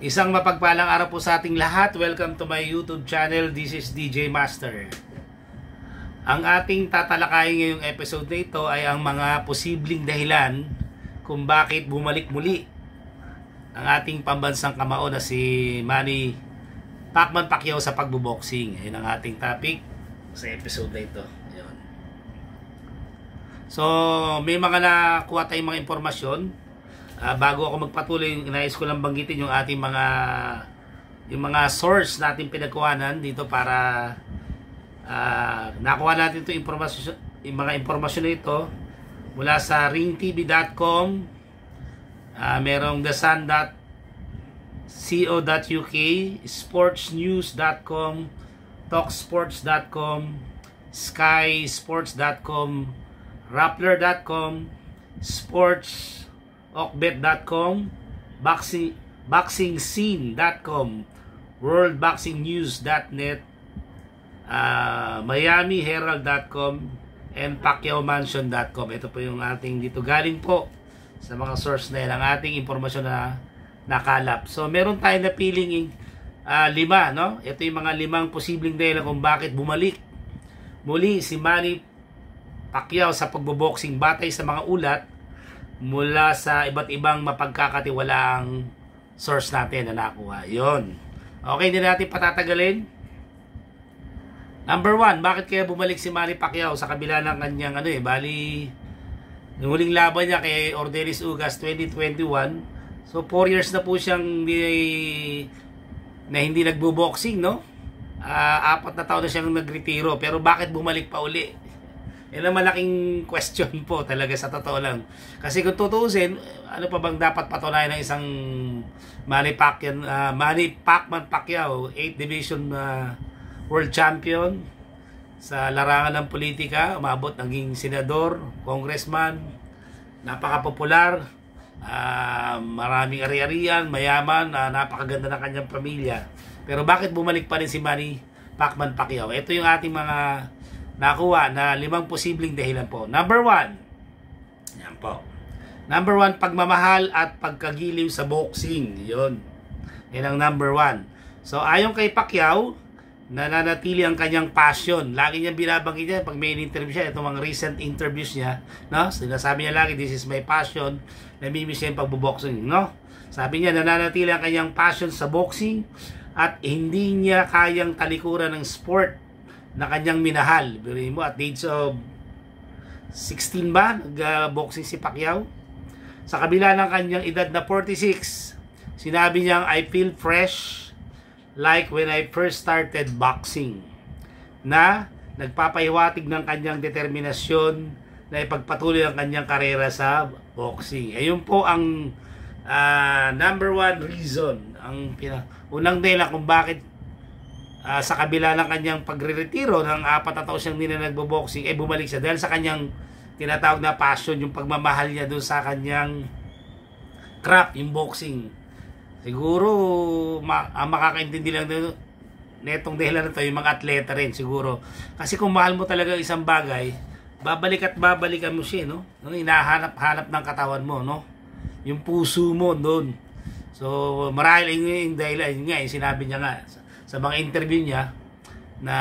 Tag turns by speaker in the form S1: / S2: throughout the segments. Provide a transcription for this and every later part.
S1: Isang mapagpalang araw po sa ating lahat. Welcome to my YouTube channel. This is DJ Master. Ang ating tatalakayin ngayong episode na ito ay ang mga posibleng dahilan kung bakit bumalik muli ang ating pambansang kamao na si Manny Pacquiao sa pagboboxing. Ayun ang ating topic sa episode na ito. Ayun. So, may mga nakuha tayong mga impormasyon. Bago ako magpatuloy, nais ko lang banggitin yung ating mga source natin pinagkuhanan dito para nakuha natin ito yung mga impormasyon na ito mula sa ringtv.com, merong thesun.co.uk, sportsnews.com, talksports.com, skysports.com, rappler.com, okbet.com, boxingscene.com, worldboxingnews.net, miamiherald.com, and pacquiaomansion.com. Ito po yung ating dito galing po sa mga source na yan, ang ating impormasyon na nakalap. So meron tayo na piling lima, no? Ito yung mga limang posibleng dahilan kung bakit bumalik muli si Manny Pacquiao sa pagboboxing batay sa mga ulat mula sa iba't ibang mapagkakatiwalaang source natin na nakuha. Yun. Okay, hindi natin patatagalin. Number 1, bakit kaya bumalik si Manny Pacquiao sa kabila ng kanyang bali yung huling laban niya kay Ordelis Ugas 2021. So 4 years na po siyang na hindi nagbo-boxing, no? 4 na taon na siyang nagretiro, pero bakit bumalik pa uli? Yan ang malaking question po talaga sa totoo lang. Kasi kung tutuusin, ano pa bang dapat patunayan ng isang Manny Pacquiao, 8th Division World Champion sa larangan ng politika, umabot naging senador, congressman, napaka-popular, maraming ari-arian, mayaman, napakaganda ng kanyang pamilya. Pero bakit bumalik pa rin si Manny Pacquiao? Ito yung ating mga nakuha na 5 posibleng dahilan po. Number 1. Yan po. Number 1, pagmamahal at pagkagiliw sa boxing. Yun. Yan ang number 1. So, ayon kay Pacquiao, nananatili ang kanyang passion. Lagi niyang binabanggit niya pag may interview siya. Itong mga recent interviews niya, no? Sinasabi niya lagi, this is my passion. Namimiss niya yung pagboboxing, no? Sabi niya, nananatili ang kanyang passion sa boxing at hindi niya kayang talikuran ng sport na kanyang minahal. Biruin mo, at age of 16 ba nag-boxing si Pacquiao? Sa kabila ng kanyang edad na 46, sinabi niyang, I feel fresh like when I first started boxing, na nagpapahiwatig ng kanyang determinasyon na ipagpatuloy ang kanyang karera sa boxing. Ayun po ang number 1 reason, ang unang dahilan kung bakit sa kabila ng kanyang pagre-retiro ng 4 na taon siyang hindi na nagbo-boxing, bumalik siya dahil sa kanyang tinatawag na passion, yung pagmamahal niya doon sa kanyang craft, yung boxing. Siguro ang makakaintindi lang netong dahilan na to, yung mga atleta rin siguro. Kasi kung mahal mo talaga isang bagay, babalik at babalikan mo siya, no? Hinahanap-hanap ng katawan mo, no? Yung puso mo doon. So marahil yung dahilan, yung sinabi niya nga sa mga interview niya na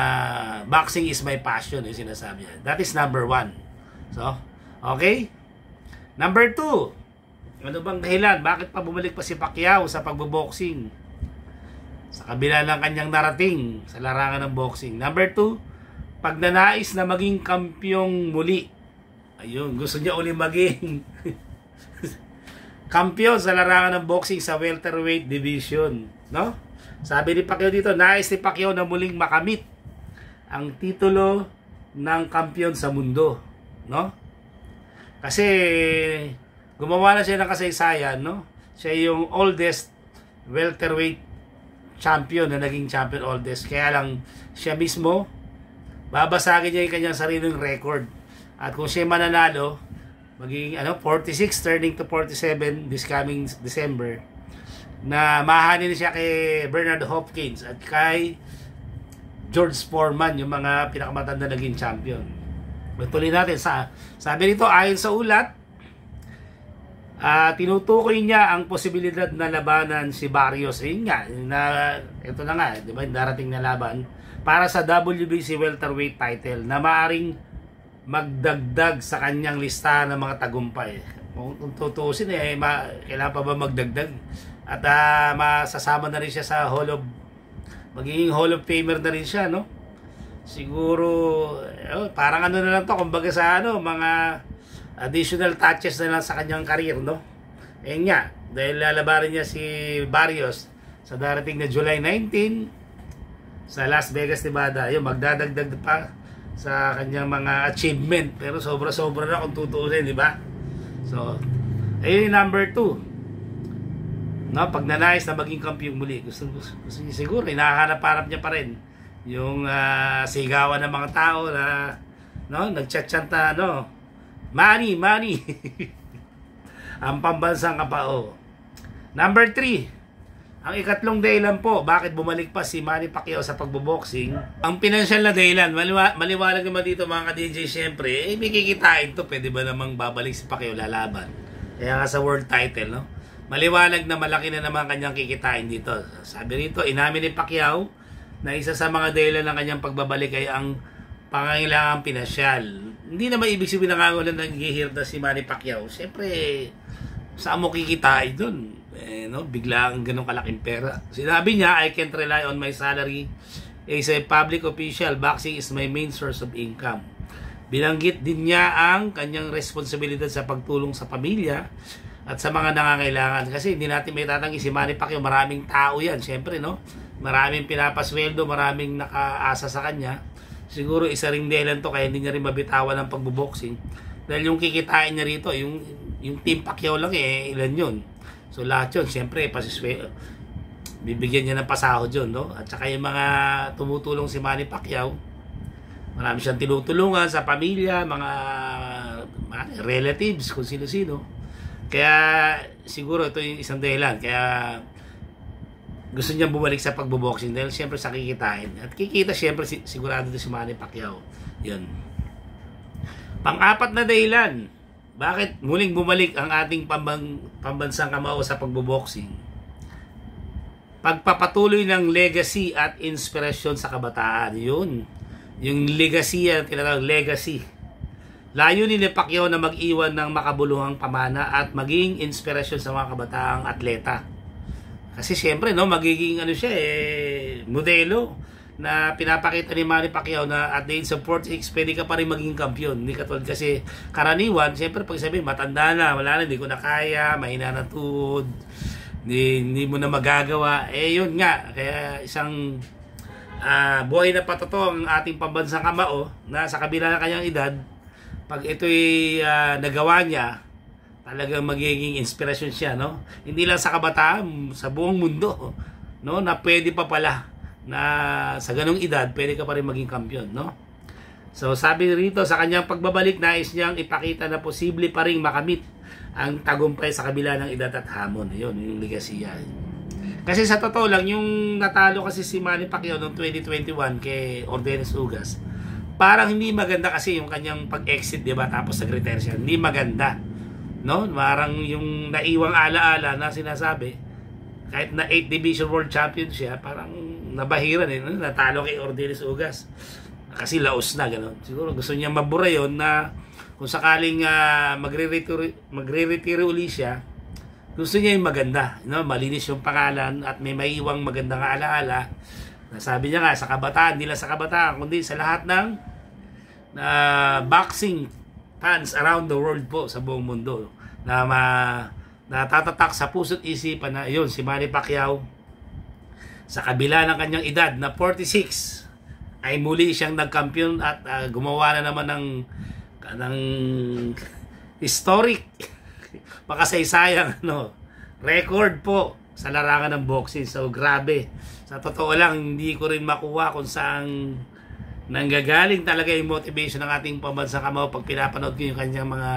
S1: boxing is my passion, yung sinasabi niya. That is number 1. So, okay? Number 2, ano bang dahilan? Bakit pa bumalik pa si Pacquiao sa pagboboxing? Sa kabila ng kanyang narating sa larangan ng boxing. Number 2, pagnanais na maging kampyong muli. Ayun, gusto niya uli maging kampiyon sa larangan ng boxing sa welterweight division, no? Sabi ni Pacquiao dito, nais ni Pacquiao na muling makamit ang titulo ng kampiyon sa mundo, no? Kasi gumawa na siya ng kasaysayan, no? Siya yung oldest welterweight champion na naging champion oldest. Kaya lang siya mismo babasagin niya yung kanyang sariling record. At kung siya mananalo, maging 46 turning to 47 this coming December, na mahahanin siya kay Bernard Hopkins at kay George Foreman, yung mga pinakamatanda naging champion. Tuloy natin. Sabi nito, ayon sa ulat, Tinutukoy niya ang posibilidad na labanan si Barrios. Ayun nga, ito na nga, di ba, darating na laban para sa WBC welterweight title na maaring magdagdag sa kanyang listahan ng mga tagumpay. Kung tutuusin, kailangan pa ba magdagdag? At masasama na rin siya sa magiging Hall of Famer na rin siya, no? Siguro, parang ano na lang to, kumbaga sa mga additional touches na lang sa kanyang career, no? Nga, dahil lalabanan niya si Barrios sa darating na July 19 sa Las Vegas, Nevada. Magdadagdag pa sa kanyang mga achievement, pero sobra-sobra na kung tutuusin, di ba? So, ayun yung number 2. No, pag nanais na maging kampiyon muli, gusto niya siguro, hinahanap-hanap niya pa rin yung sigawan ng mga tao na nagchat-chanta, money, money. Ang pambansang kapao. Number 3, ang ikatlong dahilan po bakit bumalik pa si Manny Pacquiao sa pagboboxing, ang pinansyal na dahilan. Maliwanag naman dito mga ka-DJ, syempre, may kikitain to, pwede ba namang babalik si Pacquiao lalaban? Kaya nga sa world title, no? Maliwanag na malaki na naman kanyang kikitain dito. Sabi rito, inamin ni Pacquiao na isa sa mga dahilan ng kanyang pagbabalik ay ang pangangailangang pinansyal. Hindi naman ibig sabihin na nga nag-ihirda si Manny Pacquiao. Siyempre, saan mo kikitain dun? Bigla ang ganong kalaking pera. Sinabi niya, I can't rely on my salary as a public official. Boxing is my main source of income. Binanggit din niya ang kanyang responsibilidad sa pagtulong sa pamilya at sa mga nangangailangan. Kasi hindi natin may tatanggi si Manny Pacquiao, maraming tao yan. Siyempre, maraming pinapasweldo, maraming nakaasa sa kanya. Siguro isa ring dahilan to kaya hindi niya rin mabitawan ng pagboboxing. Dahil yung kikitain niya rito, yung Team Pacquiao lang ilan yun. So lahat yun, siyempre, bibigyan niya ng pasahod yun, no? At saka yung mga tumutulong si Manny Pacquiao, marami siyang tinutulungan sa pamilya, mga relatives, kung sino-sino. Kaya siguro ito yung isang dahilan. Kaya gusto niya bumalik sa pagboboxing dahil siyempre sa kikitain. At kikita siyempre sigurado din si Manny Pacquiao. Yun. Pang-apat na dahilan, bakit muling bumalik ang ating pambansang kamao sa pagboboxing? Pagpapatuloy ng legacy at inspirasyon sa kabataan. Yun. Yung legacy, tinatawag legacy. Layunin ni Pacquiao na mag-iwan ng makabuluhang pamana at maging inspirasyon sa mga kabataang atleta. Kasi siyempre, magiging modelo na pinapakita ni Manny Pacquiao na at the age of 46, pwede ka pa rin maging kampiyon. Hindi katulad kasi karaniwan, siyempre pag sabihin, matanda na, wala na, hindi ko na kaya, mahina na tuhod, hindi mo na magagawa. Yun nga, kaya isang buhay na patoto ang ating pambansang kamao na sa kabila ng kanyang edad, pag ito'y nagawa niya, talagang magiging inspirasyon siya, no? Hindi lang sa kabataan, sa buong mundo, no? Na pwede pa pala na sa ganung edad, pwede ka pa rin maging kampiyon, no? So, sabi rito, sa kanyang pagbabalik, nais niyang ipakita na posible pa rin makamit ang tagumpay sa kabila ng edad at hamon. Yun, yung legacy yan. Kasi sa totoo lang, yung natalo kasi si Manny Pacquiao noong 2021 kay Ordenes Ugas, parang hindi maganda kasi yung kanyang pag-exit, diba? Tapos nag-retire siya. Hindi maganda, no? Parang yung naiwang alaala na sinasabi, kahit na 8 Division World Champion siya, parang nabahiran natalo kay Ordenes Ugas. Kasi laos na, gano'n. Siguro gusto niya mabura yun na kung sakaling magre-retire uli siya, gusto niya yung maganda, malinis yung pangalan at may maiiwang magandang alaala. Sabi niya nga, sa kabataan, hindi lang sa kabataan, kundi sa lahat ng boxing fans around the world po, sa buong mundo, na natatatak sa puso't isipan na yun, si Manny Pacquiao, sa kabila ng kanyang edad na 46, ay muli siyang nagkampiyon at gumawa na naman ng historic makasaysayang record po sa larangan ng boxing. So grabe, sa totoo lang hindi ko rin makuha kung saan nanggagaling talaga yung motivation ng ating pambansang kamao pag pinapanood ko yung kanyang mga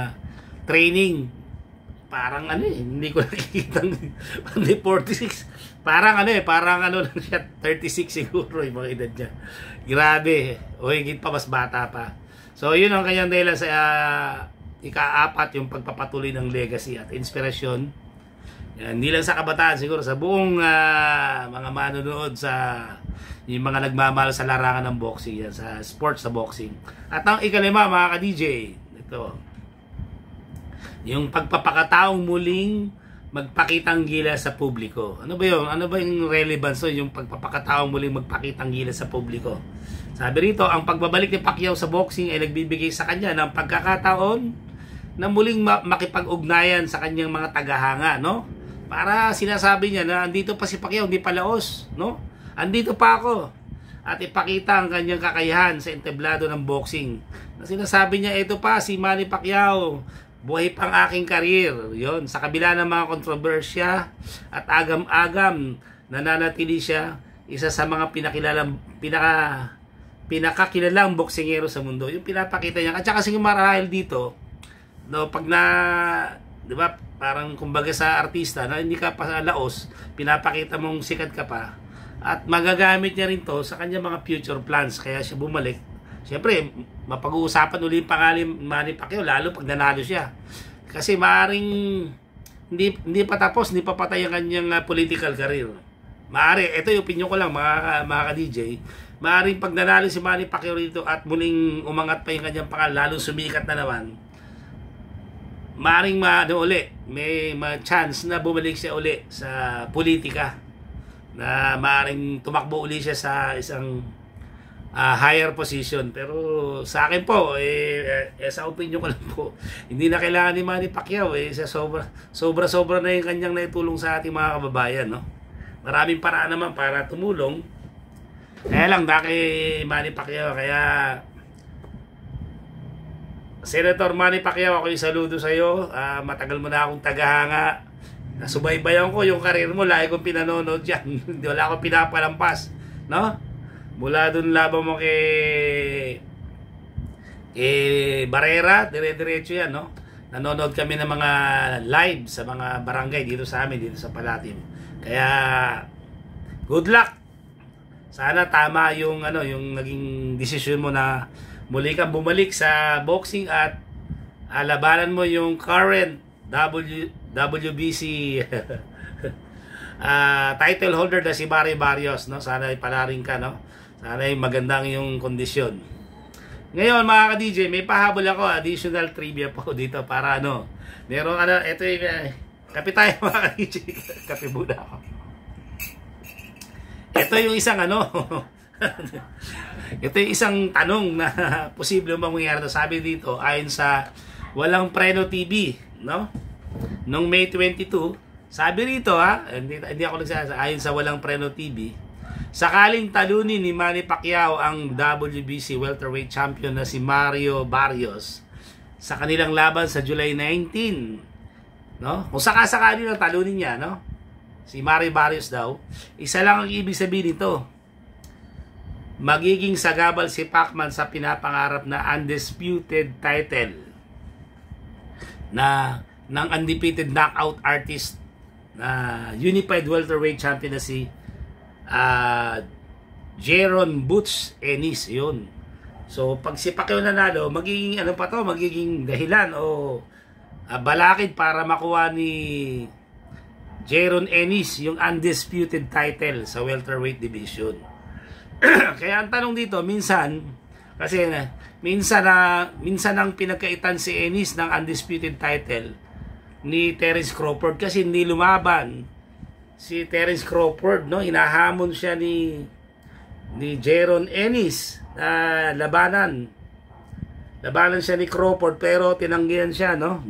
S1: training. Parang hindi ko nakikita 46. Parang lang siya, 36 siguro yung mga edad niya. Grabe, o higit pa, mas bata pa. So yun ang kanyang dahilan sa ika-4 yung pagpapatuloy ng legacy at inspirasyon. Hindi lang sa kabataan, siguro sa buong mga manonood sa yung mga nagmamahal sa larangan ng boxing, yan, sa sports, sa boxing. At ang ikalima, mga ka-DJ, ito, yung pagpapakataong muling magpakitang gilas sa publiko. Ano ba yun? Ano ba yung relevance yung pagpapakataong muling magpakitang gilas sa publiko? Sabi rito, ang pagbabalik ni Pacquiao sa boxing ay nagbibigay sa kanya ng pagkakataon na muling makipag-ugnayan sa kanyang mga tagahanga, no? Para sinasabi niya na andito pa si Pacquiao, hindi pa laos, no? Andito pa ako. At ipakita ang kanyang kakayahan sa entablado ng boxing. Na sinasabi niya, ito pa si Manny Pacquiao, buhay pang aking karir. Yon, sa kabila ng mga kontrobersya at agam-agam, nananatili siya isa sa mga pinakakilalang boksingero sa mundo. Yung pinapakita niya. At saka kasi marahil dito, no, pag na, di ba, parang kumbaga sa artista na hindi ka pa laos, pinapakita mong sikat ka pa, at magagamit niya rin to sa kanya mga future plans, kaya siya bumalik. Siyempre, mapag-uusapan ulit yung pangalan Manny Pacquiao, lalo pag nanalo siya. Kasi maaaring hindi pa tapos, hindi pa patay ang kanyang political career. Maaari, ito yung opinion ko lang mga ka-DJ, maaaring pag nanalo si Manny Pacquiao rito at muling umangat pa yung kanyang pangalan, lalo sumikat na naman, maaaring may chance na bumalik siya uli sa politika, na maaaring tumakbo uli siya sa isang higher position. Pero sa akin po, sa opinion ko lang po, hindi na kailangan ni Manny Pacquiao, sobra na yung kanyang naitulong sa ating mga kababayan, no? Maraming paraan naman para tumulong. Kaya lang, dahil Manny Pacquiao, kaya Senator Manny Pacquiao, ako yung saludo sa iyo. Matagal mo na akong tagahanga. Nasubaybayan ko yung karir mo, lagi kong pinanonood yan. Hindi, wala akong pinapalampas, no? Mula dun laban mo kay Barrera, dire-diretso yan, no? Nanonood kami ng mga live sa mga barangay dito sa amin, dito sa Palatin. Kaya good luck. Sana tama yung yung naging desisyon mo na muli kang bumalik sa boxing at labanan mo yung current WBC title holder na si Barry Barrios, no? Sana ipalaring ka, no? Sana ay magandang yung kondisyon. Ngayon mga ka-DJ, may pahabol ako, additional trivia po dito para merong ito yung kape tayo mga ka-DJ. Kape muna ako. Ito yung isang ito yung isang tanong na posible mangyari. Sabi dito, ayon sa Walang Preno TV, no? Noong May 22, sabi rito hindi ako nagsasabi, ayon sa Walang Preno TV, sakaling talunin ni Manny Pacquiao ang WBC welterweight champion na si Mario Barrios sa kanilang laban sa July 19, no? Kung sakasakali na talunin niya, no? Si Mario Barrios daw, isa lang ang ibig sabihin nito. Magiging sagabal si Pacman sa pinapangarap na undisputed title ng undefeated knockout artist na unified welterweight champion na si Jaron Butch Ennis, yun. So pag si Pacquiao nanalo, magiging magiging dahilan o balakid para makuha ni Jaron Ennis yung undisputed title sa welterweight division. Kaya ang tanong dito, minsan ang pinagkaitan si Ennis ng undisputed title ni Terence Crawford kasi hindi lumaban si Terence Crawford, no? Hinahamon siya ni Jaron Ennis na labanan siya ni Crawford, pero tinanggihan siya, no?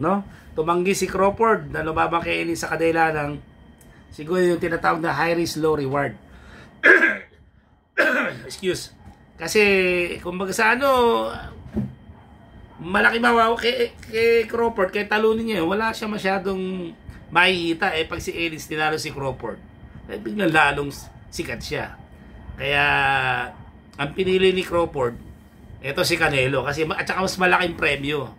S1: Tumanggi si Crawford na lumaban kay Ennis sa kadila ng siguro yung tinatawag na high risk low reward. Excuse. Kasi kumbaga sa malaki mawawa kay Crawford, kay talunin niya, wala siya masyadong makikita. Pag si Ennis tinalo si Crawford, biglang lalong sikat siya. Kaya ang pinili ni Crawford, ito si Canelo, kasi at saka mas malaking premyo.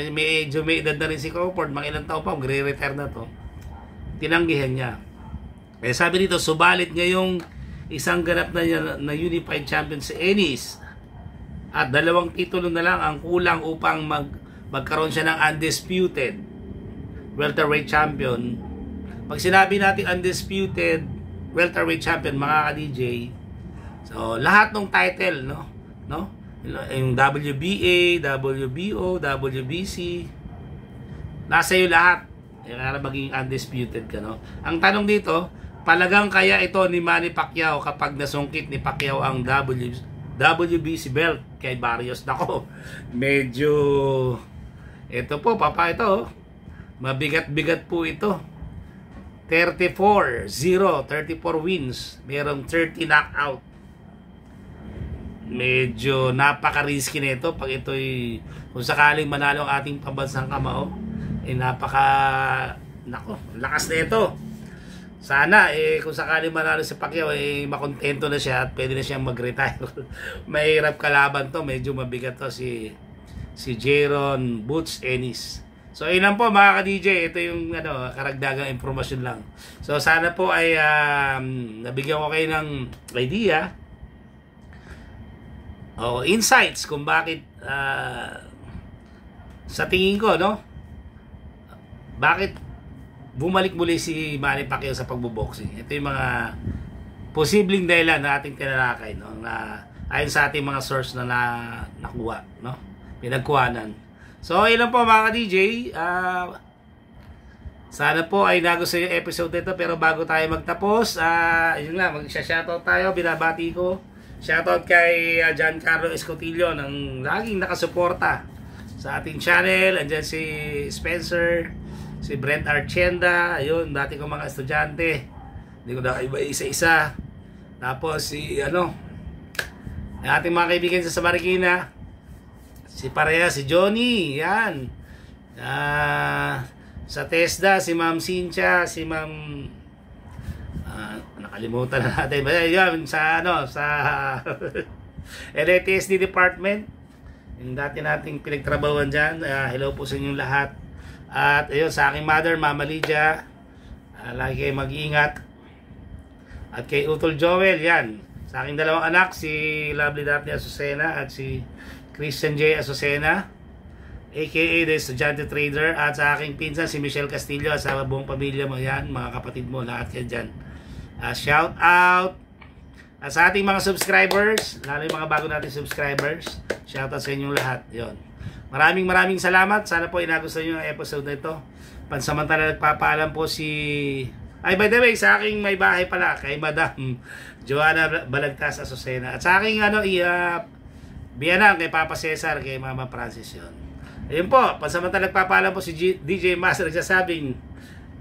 S1: May edad na rin si Crawford, mga ilang taon pa, magre-retire na to. Tinanggihan niya. Kaya sabi dito, subalit ngayong isang ganap na unified champion si Ennis at 2 titulo na lang ang kulang upang magkaroon siya ng undisputed welterweight champion. Pag sinabi natin undisputed welterweight champion, mga ka-DJ, so lahat ng title, no? Yung WBA, WBO, WBC, nasa iyo lahat. Kaya maging undisputed ka, no? Ang tanong dito, palagang kaya ito ni Manny Pacquiao kapag nasungkit ni Pacquiao ang WBC belt kay Barrios? Nako, medyo ito po, ito, mabigat-bigat po ito. 34 wins, merong 30 knockout. Medyo napaka-risky nito pag ito'y, kung sakaling manalo ang ating pambansang kamao, nako, lakas na ito. Sana kung sakaling manalo si Pacquiao, makontento na siya at pwede na siyang mag-retire. Mahirap kalaban to, medyo mabigat to si Jaron Boots Ennis. So yun lang po, mga ka-DJ, ito yung karagdagang impormasyon lang. So sana po ay nabigyan ko kayo ng idea o insights kung bakit sa tingin ko, bakit bumalik muli si Manny Pacquiao sa pagboboxing. Ito yung mga posibleng dahilan na ating tinalakay, na ayon sa ating mga source na nakuha, pinagkuhanan. So, ilan po, mga ka-DJ, sana po ay nagustuhan yung episode nito, pero bago tayo magtapos, yun lang, mag-shoutout tayo, binabati ko. Shoutout kay Giancarlo Escotillo ng laging nakasuporta sa ating channel. Andyan si Spencer, si Brent Archenda, ayun, dati ko mga estudyante, hindi ko na iba isa-isa. Tapos si ating mga kaibigan sa Marikina, si Pareha, si Johnny, yan. Sa TESDA, si Ma'am Cynthia, si Ma'am nakalimutan na natin. Yan, sa LATSD department, yung dati nating pinagtrabahuan dyan. Hello po sa inyong lahat. At ayun, sa aking mother, Mama Lydia, lagi kayo mag-iingat. At kay Utol Joel, yan. Sa aking dalawang anak, si Lovely Daphne Azucena at si Christian J. Azucena, aka The Estudyante Trader. At sa aking pinsan, si Michelle Castillo, at sa buong pamilya mo yan, mga kapatid mo, lahat yan dyan. Shout out. At sa ating mga subscribers, lalo yung mga bago natin subscribers, shout out sa inyong lahat. Yon. Maraming salamat. Sana po inagustuhan nyo ang episode na ito. Pansamantala nagpapaalam po by the way, sa aking may bahay pala, kay Madam Joanna Balagtas Azucena. At sa aking biyanang kay Papa Cesar, kay Mama Francis yun. Ayun po, pansamantala nagpapaalam po si DJ Master nagsasabing,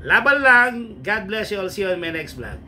S1: laban lang, God bless you all, see you on my next vlog.